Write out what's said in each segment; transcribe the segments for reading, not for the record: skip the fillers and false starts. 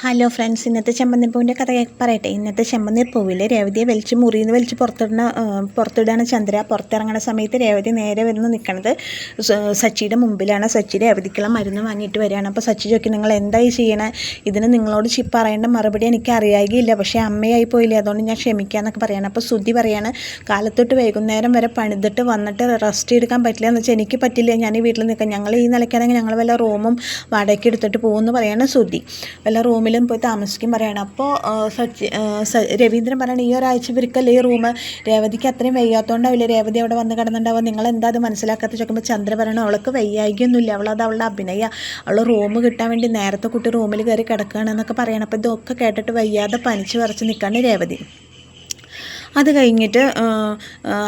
Hello friends, ഇന്നത്തെ ചെമ്പന്നീർപ്പൂവിൻ്റെ കഥ പറയട്ടെ. ഇന്നത്തെ ചെമ്പന്നീർപ്പൂവിൽ രേവതിയെ മുറിയിൽ നിന്ന് വലിച്ച് പുറത്തിടാണ് ചന്ദ്ര. പുറത്തിറങ്ങുന്ന സമയത്ത് രേവതി നേരെ വരുന്ന നിൽക്കുന്നത് സച്ചിയുടെ മുമ്പിലാണ്. സച്ചി രേവതിക്കുള്ള മരുന്ന് വാങ്ങിയിട്ട് വരികയാണ്. അപ്പോൾ സച്ചി ചോദിക്കും, നിങ്ങൾ എന്തായി ചെയ്യണേ? ഇതിന് നിങ്ങളോട് പറയേണ്ട മറുപടി എനിക്ക് അറിയാകില്ല, പക്ഷേ അമ്മയായി പോയില്ലേ, അതുകൊണ്ട് ഞാൻ ക്ഷമിക്കാമെന്നൊക്കെ പറയണം. അപ്പോൾ ശ്രുതി പറയാണ്, കാലത്തൊട്ട് വൈകുന്നേരം വരെ പണിതിട്ട് വന്നിട്ട് റെസ്റ്റ് എടുക്കാൻ പറ്റില്ല എന്ന് വെച്ചാൽ എനിക്ക് പറ്റില്ല, ഞാൻ ഈ വീട്ടിൽ നിൽക്കാം. ഞങ്ങൾ ഈ നിലയ്ക്കാണെങ്കിൽ ഞങ്ങൾ വല്ല റൂമും വാടകയ്ക്ക് എടുത്തിട്ട് പോകുമെന്ന് പറയാണ് ശ്രുതി. വല്ല റൂമിലും പോയി താമസിക്കും പറയണം. അപ്പോൾ രവീന്ദ്രൻ പറയണം, ഈ ഒരാഴ്ച ഇവർക്കല്ലേ ഈ റൂം, രേവതിക്ക് അത്രയും വയ്യാത്തതുകൊണ്ടാവില്ലേ രേവതി അവിടെ വന്ന് കിടന്നുണ്ടാവുക, നിങ്ങൾ എന്താ അത് മനസ്സിലാക്കാത്ത ചോദിക്കുമ്പോൾ ചന്ദ്ര പറയണം, അവൾക്ക് വയ്യായികയൊന്നുമില്ല, അവളത് അവളുടെ അഭിനയ, അവൾ റൂം കിട്ടാൻ വേണ്ടി നേരത്തെ കുട്ടി റൂമിൽ കയറി കിടക്കുകയാണെന്നൊക്കെ പറയണം. അപ്പോൾ ഇതൊക്കെ കേട്ടിട്ട് വയ്യാതെ പനിച്ച് വിറച്ച് നിൽക്കാണ് രേവതി. അത് കഴിഞ്ഞിട്ട്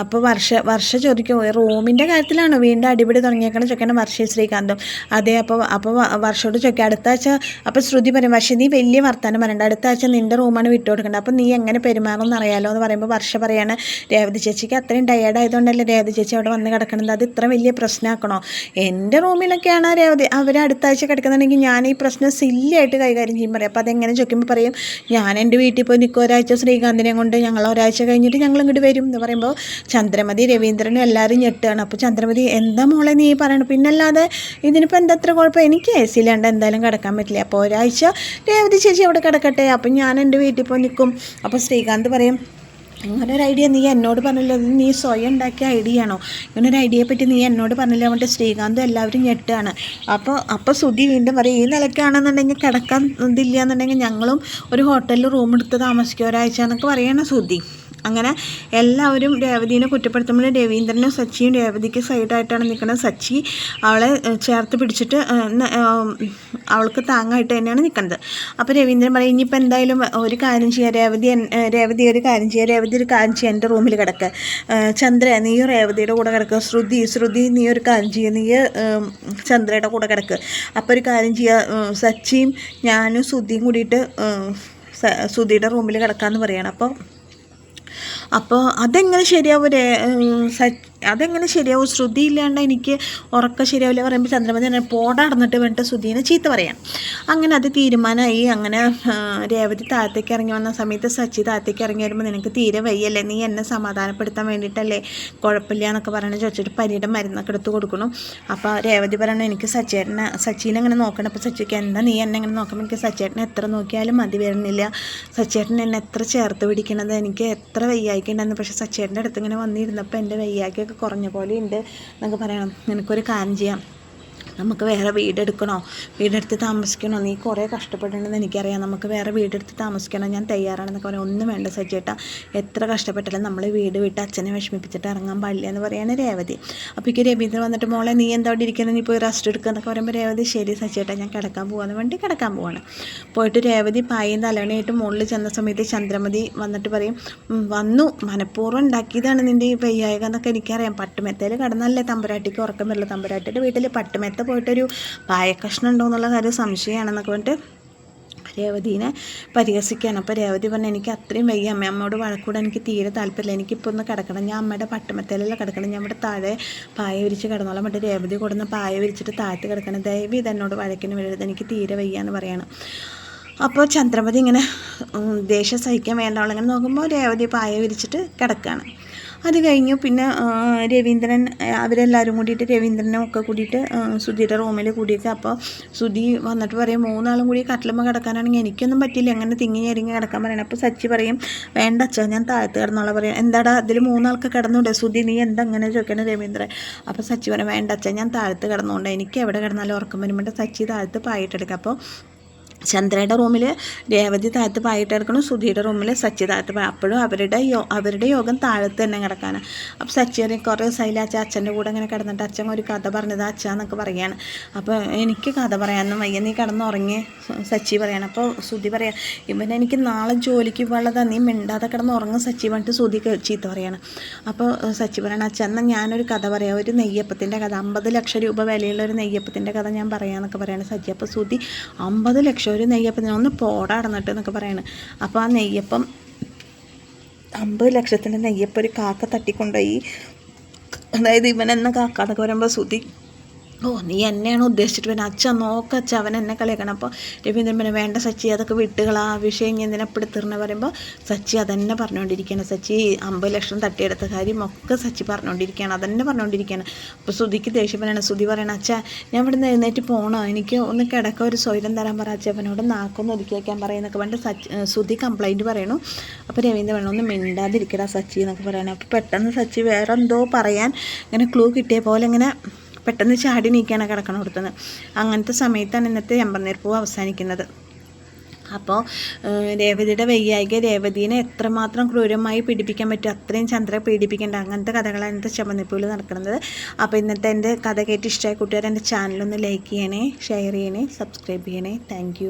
അപ്പോൾ വർഷ ചോദിക്കും, റൂമിൻ്റെ കാര്യത്തിലാണ് വീണ്ടും അടിപിടി തുടങ്ങിയേക്കണം ചോദിക്കണം ശ്രീകാന്തും. അതെ, അപ്പോൾ വർഷയോട് ചോദിക്കുക, അടുത്ത ആഴ്ച. അപ്പോൾ ശ്രുതി പറയും, പക്ഷേ നീ വലിയ വർത്താനം പറയണ്ട, അടുത്ത ആഴ്ച നിൻ്റെ റൂമാണ് വിട്ടു കൊടുക്കേണ്ടത്, അപ്പോൾ നീ എങ്ങനെ പെരുമാറുമെന്ന് അറിയാലോ എന്ന് പറയുമ്പോൾ വർഷ പറയാണ്, രേവതി ചേച്ചിക്ക് അത്രയും ടയേർഡായതുകൊണ്ടല്ലേ രേവതി ചേച്ചി അവിടെ വന്ന് കിടക്കണത്, അത് ഇത്ര വലിയ പ്രശ്നമാക്കണോ? എൻ്റെ റൂമിലൊക്കെയാണ് രേവതി അവർ അടുത്ത ആഴ്ച കിടക്കുന്നുണ്ടെങ്കിൽ ഞാൻ ഈ പ്രശ്നം സില്ലിയായിട്ട് കൈകാര്യം ചെയ്യും പറയും. അപ്പോൾ അതെങ്ങനെ ചോദിക്കുമ്പോൾ പറയും, ഞാൻ എൻ്റെ വീട്ടിൽ പോയി നിൽക്കും ഒരാഴ്ച, ശ്രീകാന്തിനെ കൊണ്ട് ഞങ്ങൾ ഒരാഴ്ച കഴിഞ്ഞിട്ട് ഞങ്ങൾ ഇങ്ങോട്ട് വരും എന്ന് പറയുമ്പോൾ ചന്ദ്രമതി രവീന്ദ്രനും എല്ലാവരും ഞെട്ടുകയാണ്. അപ്പോൾ ചന്ദ്രമതി, എന്താ മോളെ നീ പറയണം, പിന്നല്ലാതെ ഇതിനിപ്പോൾ എന്താ അത്ര കുഴപ്പം, എനിക്ക് എ സിയിലാണ്ട് എന്തായാലും കിടക്കാൻ പറ്റില്ല, അപ്പോൾ ഒരാഴ്ച രേവതി ചേച്ചി അവിടെ കിടക്കട്ടെ, അപ്പം ഞാൻ എൻ്റെ വീട്ടിൽ പോയി നിൽക്കും. അപ്പോൾ ശ്രീകാന്ത് പറയും, ഇങ്ങനെ ഒരു ഐഡിയ നീ എന്നോട് പറഞ്ഞില്ല, ഇത് നീ സ്വയം ഉണ്ടാക്കിയ ഐഡിയ ആണോ, ഇങ്ങനെ ഒരു ഐഡിയയെ പറ്റി നീ എന്നോട് പറഞ്ഞില്ല പറഞ്ഞിട്ട് ശ്രീകാന്തും എല്ലാവരും ഞെട്ടാണ്. അപ്പോൾ ശ്രുതി വീണ്ടും പറയും, ഈ നിലയ്ക്കാണെന്നുണ്ടെങ്കിൽ കിടക്കാൻ ഇതില്ല എന്നുണ്ടെങ്കിൽ ഞങ്ങളും ഒരു ഹോട്ടലിൽ റൂം എടുത്ത് താമസിക്കുക ഒരാഴ്ച എന്നൊക്കെ പറയണം ശ്രുതി. അങ്ങനെ എല്ലാവരും രേവതിനെ കുറ്റപ്പെടുത്തുമ്പോൾ രവീന്ദ്രനും സച്ചിയും രേവതിക്ക് സൈഡായിട്ടാണ് നിൽക്കുന്നത്. സച്ചി അവളെ ചേർത്ത് പിടിച്ചിട്ട് അവൾക്ക് താങ്ങായിട്ട് തന്നെയാണ് നിൽക്കുന്നത്. അപ്പോൾ രവീന്ദ്രൻ പറയും, ഇനിയിപ്പോൾ എന്തായാലും ഒരു കാര്യം ചെയ്യുക, രേവതി ഒരു കാര്യം ചെയ്യുക, എൻ്റെ റൂമിൽ കിടക്കുക, ചന്ദ്ര നീ രേവതിയുടെ കൂടെ കിടക്കുക, ശ്രുതി നീ ഒരു കാര്യം ചെയ്യുക, നീ ചന്ദ്രയുടെ കൂടെ കിടക്കുക. അപ്പോൾ ഒരു കാര്യം ചെയ്യുക, സച്ചിയും ഞാനും ശ്രുതിയും കൂടിയിട്ട് ശ്രുതിയുടെ റൂമിൽ കിടക്കാമെന്ന് പറയണം. അപ്പോൾ അതെങ്ങനെ ശരിയാവും ശ്രുതി ഇല്ലാണ്ട് എനിക്ക് ഉറക്കം ശരിയാവില്ല പറയുമ്പോൾ ചന്ദ്രമതി തന്നെ പോടടന്നിട്ട് വേണ്ടിട്ട് ശ്രുതിനെ ചീത്ത പറയാം. അങ്ങനെ അത് തീരുമാനമായി. അങ്ങനെ രേവതി താഴത്തേക്ക് ഇറങ്ങി വന്ന സമയത്ത് സച്ചി താഴത്തേക്ക് ഇറങ്ങി വരുമ്പോൾ, നിനക്ക് തീരെ വയ്യല്ലേ, നീ എന്നെ സമാധാനപ്പെടുത്താൻ വേണ്ടിയിട്ടല്ലേ, കുഴപ്പമില്ല എന്നൊക്കെ പറഞ്ഞ് ചോദിച്ചിട്ട് പരിയുടെ മരുന്നൊക്കെ എടുത്ത് കൊടുക്കണം. അപ്പോൾ രേവതി പറയണം, എനിക്ക് സച്ചീനെ അങ്ങനെ നോക്കണം. അപ്പോൾ സച്ചിക്ക്, എന്താ നീ എന്നെ അങ്ങനെ നോക്കുമ്പോൾ, എനിക്ക് സച്ചേട്ടനെ എത്ര നോക്കിയാലും മതി വരുന്നില്ല, സച്ചേട്ടൻ എന്നെ എത്ര ചേർത്ത് പിടിക്കണത്, എനിക്ക് എത്ര വയ്യായിക്കുണ്ടെന്ന്, പക്ഷേ സച്ചേട്ടൻ്റെ അടുത്ത് ഇങ്ങനെ വന്നിരുന്നപ്പോൾ എൻ്റെ വയ്യാക്കി കുറഞ്ഞ പോലെ ഉണ്ട് എന്നൊക്കെ പറയണം. നിനക്കൊരു കാര്യം ചെയ്യാം, നമുക്ക് വേറെ വീടെടുത്ത് താമസിക്കണോ, നീ കുറേ കഷ്ടപ്പെടണമെന്ന് എനിക്കറിയാം, നമുക്ക് വേറെ വീടെടുത്ത് താമസിക്കണം, ഞാൻ തയ്യാറാണെന്നൊക്കെ പറയാം. ഒന്നും വേണ്ട സച്ചേട്ടാ, എത്ര കഷ്ടപ്പെട്ടാലും നമ്മൾ വീട് വിട്ട് അച്ഛനെ വിഷമിപ്പിച്ചിട്ട് ഇറങ്ങാൻ പാടില്ല എന്ന് പറയാണ് രേവതി. അപ്പോൾ രവീന്ദ്രൻ വന്നിട്ട്, മോളെ നീ എന്താ അവിടെ ഇരിക്കുന്നത്, നീ പോയി റെസ്റ്റ് എടുക്കുക എന്നൊക്കെ പറയുമ്പോൾ രേവതി, ശരി സച്ചേട്ടാ ഞാൻ കിടക്കാൻ പോവാണ്. പോയിട്ട് രേവതി പായും തലവണയായിട്ട് മുകളിൽ ചെന്ന സമയത്ത് ചന്ദ്രമതി വന്നിട്ട് പറയും, വന്നു മനഃപൂർവ്വം ഉണ്ടാക്കിയതാണ് നിൻ്റെ ഈ വയ്യായിക എന്നൊക്കെ എനിക്കറിയാം, പട്ടുമെത്തയിൽ കിടന്നല്ലേ തമ്പുരാട്ടിക്ക് ഉറക്കം വരില്ല, തമ്പുരാട്ടിയുടെ വീട്ടിൽ പട്ടുമെത്ത പോയിട്ടൊരു പായക്കഷ്ണം ഉണ്ടോ എന്നുള്ള കാര്യം സംശയമാണെന്നൊക്കെ പറഞ്ഞിട്ട് രേവതിനെ പരിഹസിക്കുകയാണ്. അപ്പോൾ രേവതി പറഞ്ഞു, എനിക്ക് അത്രയും വയ്യ, അമ്മയോട് വഴക്കൂടെ എനിക്ക് തീരെ താല്പര്യമില്ല, എനിക്കിപ്പോൾ ഒന്ന് കിടക്കണം, ഞാൻ അമ്മയുടെ പട്ടുമെത്തയിലല്ല കിടക്കണം, ഞാൻ ഇവിടെ താഴെ പായ വിരിച്ച് കിടന്നോളാം. മറ്റേ രേവതി കൊടുന്ന് പായ വിരിച്ചിട്ട് താഴത്ത് കിടക്കണം, ദയവ് ഇതെന്നോട് വഴക്കിന് വരരുത്, എനിക്ക് തീരെ വയ്യ എന്ന് പറയണം. അപ്പോൾ ചന്ദ്രമതി ഇങ്ങനെ ദേഷ്യം സഹിക്കാൻ വേണ്ടവളിങ്ങനെ നോക്കുമ്പോൾ രേവതി പായ വിരിച്ചിട്ട് കിടക്കുകയാണ്. അത് കഴിഞ്ഞു. പിന്നെ രവീന്ദ്രൻ അവരെല്ലാവരും കൂടിയിട്ട് രവീന്ദ്രനും ഒക്കെ കൂടിയിട്ട് ശ്രുതിയുടെ റൂമിൽ കൂടിയിട്ട്, അപ്പോൾ ശ്രുതി വന്നിട്ട് പറയും, മൂന്നാളും കൂടി കട്ടിലുമ്പോൾ കിടക്കാനാണെങ്കിൽ എനിക്കൊന്നും പറ്റില്ല, അങ്ങനെ തിങ്ങി ഞെരിങ്ങി കിടക്കാൻ പറയണം. അപ്പോൾ സച്ചി പറയും, വേണ്ട അച്ഛാ ഞാൻ താഴത്ത് കിടന്നോളാം പറയാം. എന്താടാ അതിൽ മൂന്നാൾക്ക് കിടന്നുണ്ട് ശ്രുതി, നീ എന്താ അങ്ങനെ ചോദിക്കണം രവീന്ദ്രൻ. അപ്പോൾ സച്ചി പറയും, വേണ്ട അച്ഛാ ഞാൻ താഴത്ത് കിടന്നുകൊണ്ട് എനിക്ക് എവിടെ കിടന്നാലും ഉറക്കം വരുമ്പോൾ സച്ചി താഴത്ത് പായിട്ടെടുക്കുക. അപ്പോൾ ചന്ദ്രയുടെ റൂമിൽ രേവതി താഴത്ത് പായിട്ടെടുക്കണം, ശ്രുതിയുടെ റൂമിൽ സച്ചി താഴത്ത് അപ്പോഴും അവരുടെ യോഗം താഴത്ത് തന്നെ കിടക്കാനാണ്. അപ്പോൾ സച്ചി കുറേ ദിവസമായില്ല അച്ഛൻ്റെ കൂടെ ഇങ്ങനെ കിടന്നിട്ട് അച്ഛൻ ഒരു കഥ പറഞ്ഞത് അച്ഛന്നൊക്കെ പറയുകയാണ്. അപ്പോൾ എനിക്ക് കഥ പറയാനൊന്നും വയ്യ, നീ കിടന്നുറങ്ങി സച്ചി പറയാണ്. അപ്പോൾ ശ്രുതി പറയാം, ഇവൻ എനിക്ക് നാളെ ജോലിക്ക് പോകാനുള്ളതാ, നീ മിണ്ടാതെ കിടന്ന് ഉറങ്ങും സച്ചി പറഞ്ഞിട്ട് ശ്രുതി ചീത്ത പറയാണ്. അപ്പോൾ സച്ചി പറയണം, അച്ഛൻ ഞാനൊരു കഥ പറയാം, ഒരു നെയ്യപ്പത്തിൻ്റെ കഥ, 50 ലക്ഷം രൂപ വിലയുള്ള ഒരു നെയ്യപ്പത്തിൻ്റെ കഥ ഞാൻ പറയാമെന്നൊക്കെ പറയാണ് സച്ചി. അപ്പോൾ ശ്രുതി, 50 ലക്ഷം ഒരു നെയ്യപ്പത്തിന് ഒന്ന് പോടാടന്നിട്ട് എന്നൊക്കെ പറയണം. അപ്പോൾ ആ നെയ്യപ്പം 50 ലക്ഷത്തിൻ്റെ നെയ്യപ്പം ഒരു കാക്ക തട്ടിക്കൊണ്ടുപോയി, അതായത് ഇവനെന്ന കാക്ക എന്നൊക്കെ പറയുമ്പോൾ ശ്രുതി ഓ നീ എന്നെയാണ് ഉദ്ദേശിച്ചിട്ട് പിന്നെ അച്ഛൻ നോക്കച്ഛ അവൻ എന്നെ കളിയാക്കണം. അപ്പോൾ രവീന്ദ്രൻ പിന്നെ വേണ്ട സച്ചി അതൊക്കെ വിട്ടുകളാ വിഷയം എന്തിനാ പെടുത്തിർന്ന് പറയുമ്പോൾ സച്ചി അതന്നെ പറഞ്ഞുകൊണ്ടിരിക്കുകയാണ്. സച്ചി 50 ലക്ഷം തട്ടിയെടുത്ത കാര്യം ഒക്കെ സച്ചി പറഞ്ഞുകൊണ്ടിരിക്കുകയാണ്, അതന്നെ പറഞ്ഞുകൊണ്ടിരിക്കുകയാണ്. അപ്പോൾ ശ്രുതിക്ക് ദേഷ്യം പറയണം. ശ്രുതി പറയണം അച്ഛാ ഞാൻ ഇവിടെ നിന്ന് എഴുന്നേറ്റ് പോകണോ, എനിക്ക് ഒന്ന് കിടക്ക ഒരു സ്വൈരം തരാൻ പറ അച്ഛനോട്, നാക്കൊന്ന് ഒതുക്കി വയ്ക്കാൻ പറയുന്നൊക്കെ പറഞ്ഞിട്ട് ശ്രുതി കംപ്ലൈൻറ്റ് പറയണു. അപ്പോൾ രവീന്ദ്രൻ വേണം ഒന്ന് മിണ്ടാതിരിക്കടാ സച്ചി എന്നൊക്കെ പറയണം. അപ്പോൾ പെട്ടെന്ന് സച്ചി വേറെ എന്തോ പറയാൻ ഇങ്ങനെ ക്ലൂ കിട്ടിയ പോലെ ഇങ്ങനെ പെട്ടെന്ന് ചാടി നീക്കാണ് കിടക്കണം കൊടുത്തത്. അങ്ങനത്തെ സമയത്താണ് ഇന്നത്തെ ചെമ്പന്നീർപ്പൂവ് അവസാനിക്കുന്നത്. അപ്പോൾ രേവതിയുടെ വയ്യായിക രേവതീനെ എത്രമാത്രം ക്രൂരമായി പീഡിപ്പിക്കാൻ പറ്റും അത്രയും ചന്ദ്രയെ പീഡിപ്പിക്കേണ്ട അങ്ങനത്തെ കഥകളാണ് ഇന്നത്തെ ചെമ്പന്നീർപ്പൂവിൽ നടക്കുന്നത്. അപ്പോൾ ഇന്നത്തെ എൻ്റെ കഥ കേട്ട് ഇഷ്ടമായ കൂട്ടുകാർ എൻ്റെ ചാനലൊന്ന് ലൈക്ക് ചെയ്യണേ, ഷെയർ ചെയ്യണേ, സബ്സ്ക്രൈബ് ചെയ്യണേ. താങ്ക്